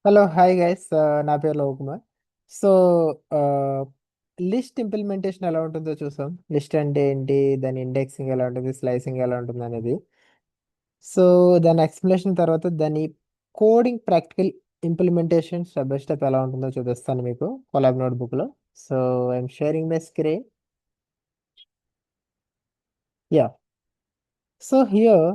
Hello hi guys, నా పేరు love Kumar. So list implementation ఎలా ఉంటుందో చూసాం. లిస్ట్ అంటే ఏంటి, దాని ఇండెక్సింగ్ ఎలా ఉంటుంది, స్లైసింగ్ ఎలా ఉంటుంది అనేది. సో దాని ఎక్స్ప్లెనేషన్ తర్వాత దాని coding practical implementation step by step ఎలా ఉంటుందో చూపిస్తాను మీకు కొలాబ్ నోట్బుక్లో. So I'm sharing my screen. Yeah, so here,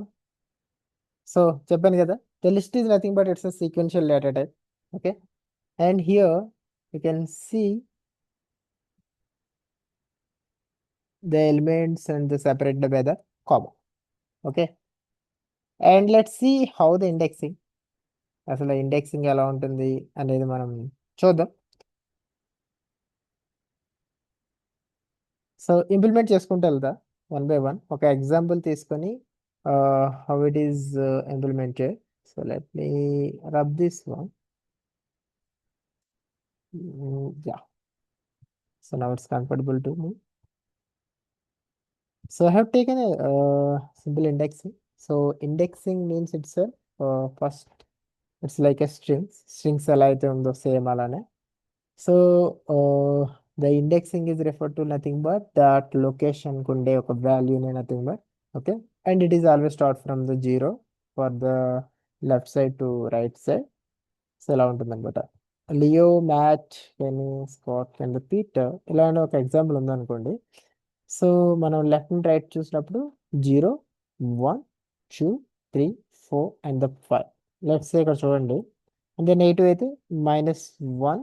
so చెప్పాను కదా, the list is nothing but it's a sequential data type. Okay, and here you can see the elements and the separated by the comma. Okay, and let's see how the indexing, అసలు indexing ఎలా ఉంటుంది అనేది మనం చూద్దాం. So implement చేసుకుంటూ వెళ్తా one by one, ఒక example తీసుకొని how it is implemented. So let me rub this one. Yeah, so now it's comfortable to me. So I have taken a simple indexing. So indexing means itself, first it's like a strings ఎలా అయితే ఉందో same అలానే. So the indexing is refer to nothing but that location కుండే ఒక వాల్యూనే, nothing but. Okay, and it is always start from the zero for the left side to right side. So ఇలా ఉంటుంది అనమాట. Leo, Matt, Kenny, Scott and Peter ఇలాంటి ఒక example ఉందనుకోండి. So మనం లెఫ్ట్ అండ్ రైట్ చూసినప్పుడు zero, one, two, three, four and the five. Let's ఇక్కడ చూడండి. అంటే నెగిటివ్ అయితే -1,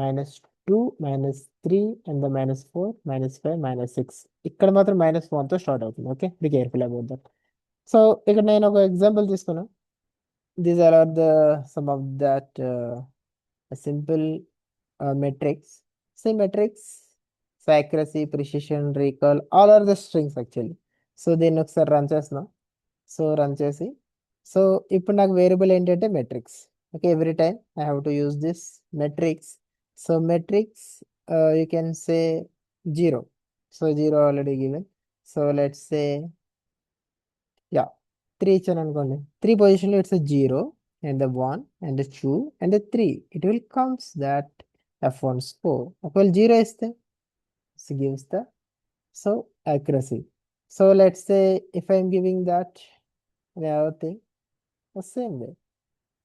-2, -3 అండ్ ద -4, -5, -6. ఇక్కడ మాత్రం -1తో స్టార్ట్ అవుతుంది. Okay, be careful about that. So ఇక్కడ నేను ఒక ఎగ్జాంపుల్ తీసుకున్నాను. These are the some of that simple metrics. Say metrics, so accuracy, precision, recall, all are the strings actually. So దీన్ని ఒకసారి రన్ చేస్తున్నాం. సో రన్ చేసి, so ఇప్పుడు నాకు వేరియబుల్ ఏంటంటే metrics. Okay, every time I have to use this metrics. So metrics you can say zero. So zero already given. So let's say, ya, three ఇచ్చాను అనుకోండి. Three పొజిషన్లో it's zero and the one and the two and the three. It will comes that F1 score. ఒకవేళ zero ఇస్తే gives the, so accuracy. So let's say if I'm giving that another thing the same way.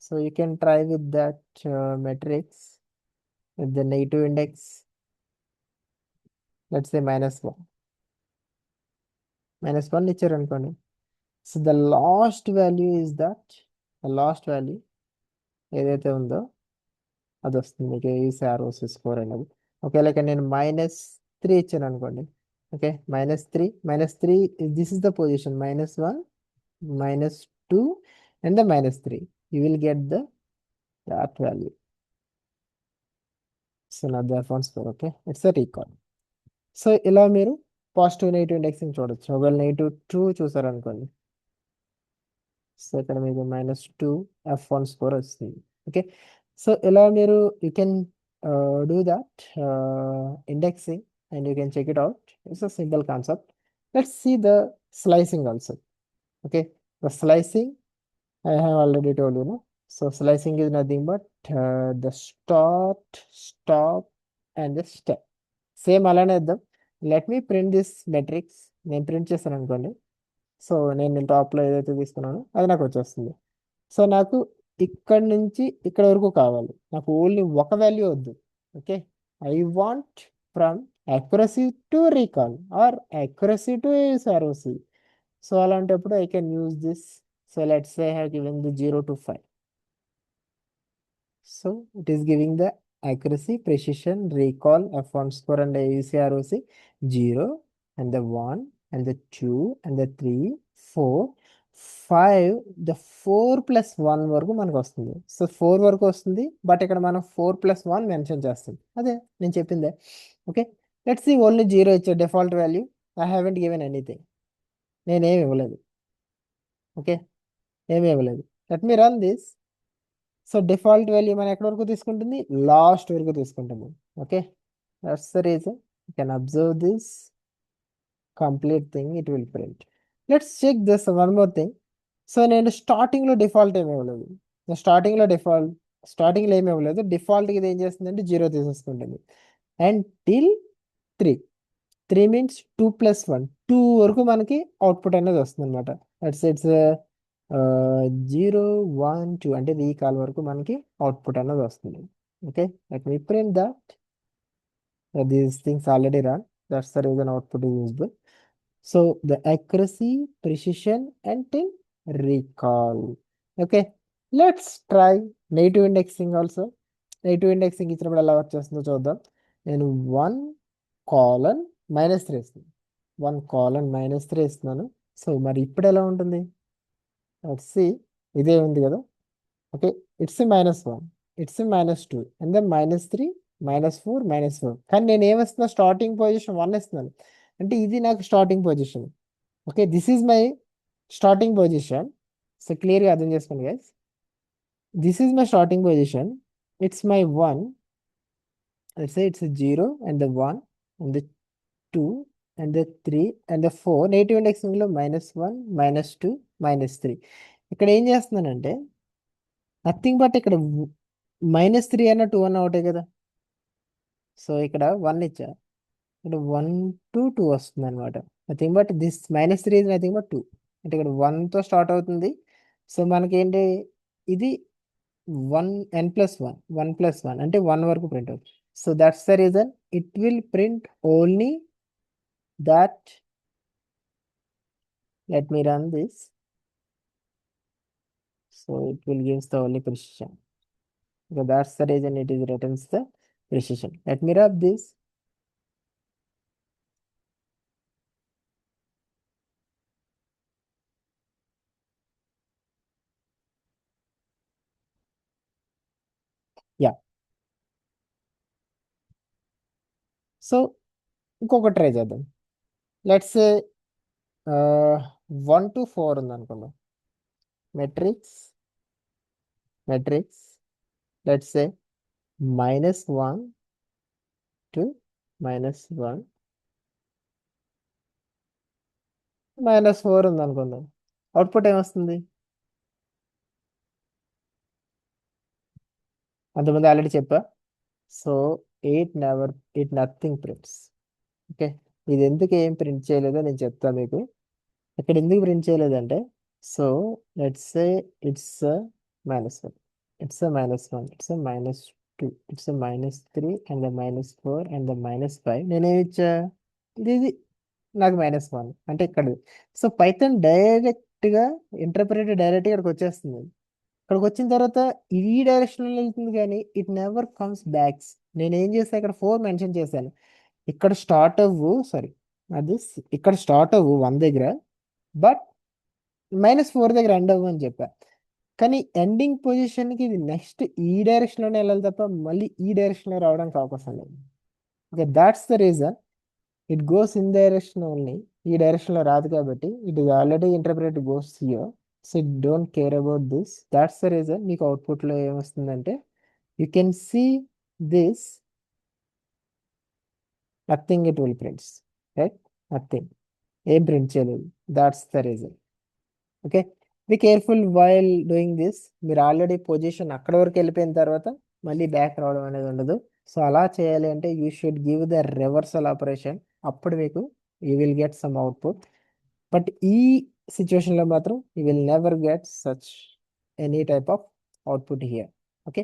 So you can try with that matrix with the negative index. Let's say -1. -1 ఇచ్చారు అనుకోండి. So the last value is that, the last value ఏదైతే ఉందో అది వస్తుంది మీకు ఈసారోస్ score అనేది. ఒకవేళ ఇక్కడ నేను -3 ఇచ్చాను అనుకోండి. Okay, -3 this is the position -1, -2 and the -3. You will get the that value. So now the F1 score. Okay, it's a recall. So ఇలా మీరు పాజిటివ్ నెగిటివ్ ఇండెక్సింగ్ చూడొచ్చు. ఒకవేళ -2 చూసారనుకోండి. సో ఇక్కడ మీకు -2 F1 స్కోర్ వస్తుంది. ఓకే, సో ఇలా మీరు you can do that indexing and you can check it out. It's a simple concept. Let's see the slicing also. Okay, the slicing I have already told you, no? So slicing is nothing but the start, stop, and the step. Same అలానే ఇద్దాం. Let me print this metrics. నేను print చేస్తాను అనుకోండి. So నేను టాప్లో ఏదైతే తీసుకున్నానో అది నాకు వచ్చేస్తుంది. సో నాకు ఇక్కడ నుంచి ఇక్కడ వరకు కావాలి. నాకు ఓన్లీ ఒక వాల్యూ వద్దు. Okay, I want from accuracy to recall or accuracy to SROC. So అలాంటప్పుడు I can use this. So let's say I have given the 0 to 5. So it is giving the accuracy, precision, recall, F1 score and AUC 0 and the 1 and the 2 and the 3, 4, 5. The 4 plus 1 వరకు మనకు వస్తుంది. So 4 వరకు వస్తుంది, but ఇక్కడ మనం 4 plus 1 mention చేస్తుంది. అదే నేను చెప్పిందే. ఓకే, లెట్స్ సీ ఓన్లీ 0 ఇచ్చే default value. I haven't given anything. నేనేమి ఇవ్వలేదు. ఓకే, ఏమి ఇవ్వలేదు. Let me run this. So default value మనం ఎక్కడి వరకు తీసుకుంటుంది, లాస్ట్ వరకు తీసుకుంటుంది. Okay, that's the reason you can observe this complete thing, it will print. Let's check this one more thing. So నేను స్టార్టింగ్లో డిఫాల్ట్ ఏమి ఇవ్వలేదు. నేను స్టార్టింగ్లో డిఫాల్ట్ స్టార్టింగ్లో ఏమి ఇవ్వలేదు, డిఫాల్ట్గా ఇది ఏం చేస్తుందంటే 0 తీసేసుకుంటుంది. అండ్ టిల్ 3, 3 మీన్స్ 2 + 1, 2 వరకు మనకి అవుట్పుట్ అనేది వస్తుంది అనమాట. ఇట్స్ 0 1 2 అంటే ఈ కాల్ వరకు మనకి అవుట్పుట్ అనేది వస్తుంది. Okay, let me print that. These things already run. That's the reason output is usable. So the accuracy, precision, and till recall. Okay, let's try native indexing also. Native indexing ఇచ్చినప్పుడు ఎలా work చేస్తుందో చూద్దాం. నేను 1 colon -3 ఇస్తున్నాను. 1 colon -3 ఇస్తున్నాను. So మరి ఇప్పుడు ఎలా ఉంటుంది? Let's see. ఇదే ఉంది కదా. Okay, it's -1, it's -2, and then -3, -4, -4. కానీ నేను ఏమిస్తున్నా, స్టార్టింగ్ పొజిషన్ 1 ఇస్తున్నాను. అంటే ఇది నాకు starting position. Okay, this is my starting position. So క్లియర్గా అర్థం చేసుకోండి guys. This is my starting position. It's my 1. Let's say it's 0 and the 1 and the 2 and the 3 and the 4. Negative ఇండెక్సింగ్లో -1, -2, -3. ఇక్కడ ఏం చేస్తున్నానంటే నథింగ్ బట్ ఇక్కడ -3 అన్న 2 అన్న ఒకటే కదా. సో ఇక్కడ 1 ఇచ్చా, ఇక్కడ 1 to 2 వస్తుంది అనమాట. Nothing but this -3 is nothing but 2. అంటే ఇక్కడ 1తో స్టార్ట్ అవుతుంది. సో మనకేంటి, ఇది 1 n+1, 1 + 1 అంటే 1 వరకు ప్రింట్ అవుతుంది. So that's the reason it will print only that. Let me run this. So it will gives the only precision. So that's the reason it is returns the precision. Let me rub this. Yeah. So ఇంకొక try చేద్దాం. Let's 1 to 4 ఉంది అనుకుందాం. Metrics let's say -1 to -1 -4 ఉంది అనుకుందాం. Output ఏమొస్తుంది? అంతకుముందు already చెప్పా. So it nothing prints. Okay, ఇది ఎందుకు ఏం ప్రింట్ చేయలేదో నేను చెప్తాను మీకు. ఇక్కడ ఎందుకు ప్రింట్ చేయలేదంటే, so let's say it's -1, it's -1, it's -2, it's -3 and -4 and -5. నేనేమి ఇచ్చా, ఇది నాకు -1 అంటే ఇక్కడ. సో పైథాన్ డైరెక్ట్గా ఇంటర్ప్రిట్ డైరెక్ట్గా ఇక్కడికి వచ్చేస్తుంది. ఇక్కడికి వచ్చిన తర్వాత ఈ డైరెక్షన్లో వెళ్తుంది, కానీ ఇట్ నెవర్ కమ్స్ బ్యాక్స్. నేను ఏం చేస్తాను, ఇక్కడ 4 మెన్షన్ చేశాను. ఇక్కడ స్టార్ట్ అవ్వు, సారీ అది ఇక్కడ స్టార్ట్ అవ్వు 1 దగ్గర, బట్ -4 దగ్గర ఎండ్ అవ్వు అని చెప్పా. కానీ ఎండింగ్ పొజిషన్కి ఇది నెక్స్ట్ ఈ డైరెక్షన్లోనే వెళ్ళాలి తప్ప మళ్ళీ ఈ డైరెక్షన్లో రావడానికి అవకాశం లేదు. Okay, that's the reason it goes in direction only. ఈ డైరెక్షన్లో రాదు కాబట్టి it is already interpret goes here. So it don't care about this. That's the reason మీకు అవుట్పుట్లో ఏమొస్తుందంటే you can see this, nothing it will prints, right? Nothing, ఏం print చేయలేదు. That's the reason. Okay, be careful while doing this. మీరు already position అక్కడ వరకు వెళ్ళిపోయిన తర్వాత మళ్ళీ బ్యాక్ రావడం అనేది ఉండదు. సో అలా చేయాలి అంటే you should give the reversal operation. అప్పుడు మీకు you will get some output. But ఈ సిచ్యువేషన్లో మాత్రం you will never get such any type of output here. Okay,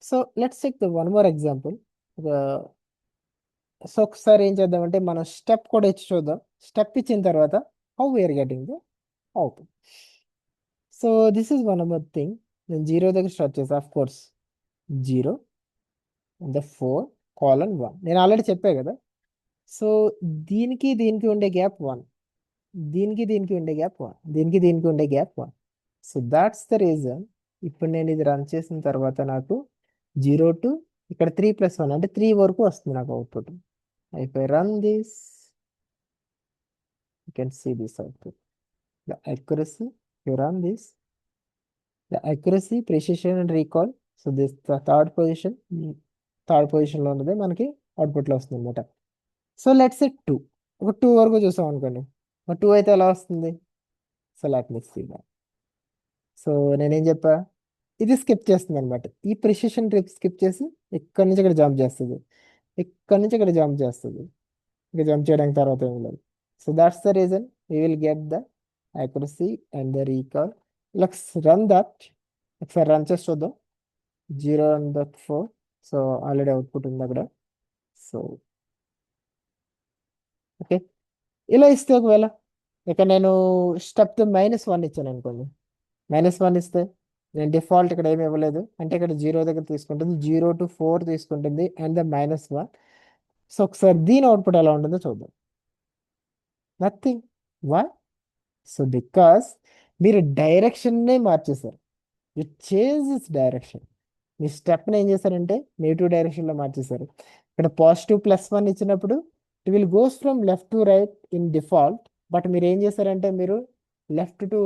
so let's take the one more example. So ఒకసారి ఏం చేద్దామంటే మనం step కూడా ఇచ్చి చూద్దాం. స్టెప్ ఇచ్చిన తర్వాత how we are getting the output. So this is one more thing. నేను 0 దగ్గర స్టార్ట్ చేస్తాను. ఆఫ్ కోర్స్ 0 అండ్ 4 colon 1 నేను ఆల్రెడీ చెప్పా కదా. సో దీనికి ఉండే గ్యాప్ 1, దీనికి ఉండే గ్యాప్ 1, దీనికి ఉండే gap 1. So that's the reason. ఇప్పుడు నేను ఇది రన్ చేసిన తర్వాత నాకు 0 to ఇక్కడ 3 + 1 అంటే 3 వరకు వస్తుంది నాకు output. If I run this, you can see this output. The accuracy, you run this, the accuracy, precision and recall. So this the third పొజిషన్లో ఉన్నది మనకి అవుట్పుట్లో వస్తుంది అనమాట. సో లెట్స్ ఇట్ 2, ఒక 2 వరకు చూసాం అనుకోండి. మరి 2 అయితే ఎలా వస్తుంది? So let me see. So నేనేం చెప్పా, ఇది స్కిప్ చేస్తుంది అనమాట. ఈ ప్రిసిషన్ స్కిప్ చేసి ఇక్కడ నుంచి ఇక్కడ జంప్ చేస్తుంది, ఇక్కడ నుంచి ఇక్కడ జంప్ చేస్తుంది. ఇంకా జంప్ చేయడానికి తర్వాత ఏం లేదు. So that's the reason we will get the accuracy and the recall. Let's run that. ఒకసారి రన్ చేసి చూద్దాం. 0 and the 4. So already output ఉంది అక్కడ. సో ఓకే, ఇలా ఇస్తే ఒకవేళ ఇక నేను స్టెప్ -1 ఇచ్చాను అనుకోండి. -1 ఇస్తే నేను డిఫాల్ట్ ఇక్కడ ఏమి ఇవ్వలేదు అంటే ఇక్కడ 0 దగ్గర తీసుకుంటుంది, 0 to 4 తీసుకుంటుంది అండ్ ద -1. సో ఒకసారి దీని అవుట్పుట్ ఎలా ఉంటుందో చూద్దాం. నథింగ్. వై? సో బికాస్ మీరు డైరెక్షన్నే మార్చేశారు. You change this direction. మీ స్టెప్ని ఏం చేశారంటే నెగిటివ్ డైరెక్షన్లో మార్చేశారు. ఇక్కడ +1 ఇచ్చినప్పుడు it will goes from left to right in default. But మీరు ఏం చేశారంటే మీరు left to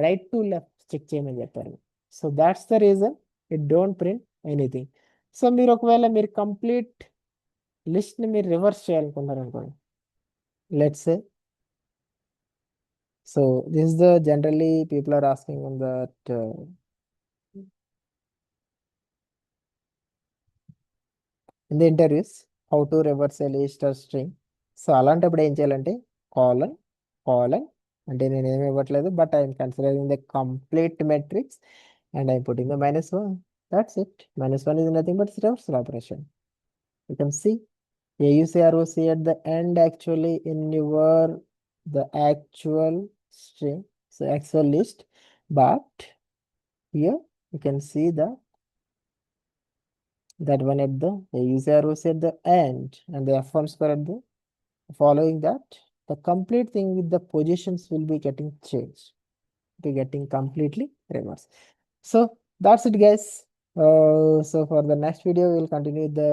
right to left check చేయమని చెప్పారు. So that's the reason it don't print anything. So మీరు ఒకవేళ మీరు కంప్లీట్ లిస్ట్ని మీరు రివర్స్ చేయాలనుకున్నారు అనుకోండి. Let's say, so this is the generally people are asking on that in the interviews, how to reverse a list or string. So అలాంటప్పుడు ఏం చేయాలంటే కాలన్ కాలన్ అంటే నేను ఏమి ఇవ్వట్లేదు, but I'm considering the complete metrics and I'm putting the -1. That's it. -1 is nothing but reversal operation. You can see AUC ROC at the end actually in your the actual string, so actual list, but here you can see that one at the AUC ROC at the end and the F1 square at the following that. The complete thing with the positions will be getting changed, be getting completely reversed. So that's it, guys. So for the next video we'll continue the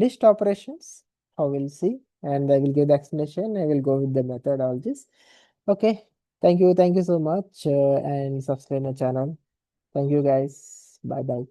list operations, how we'll see, and I will give the explanation. I will go with the methodologies. Okay, thank you so much, and subscribe my channel. Thank you, guys. Bye bye.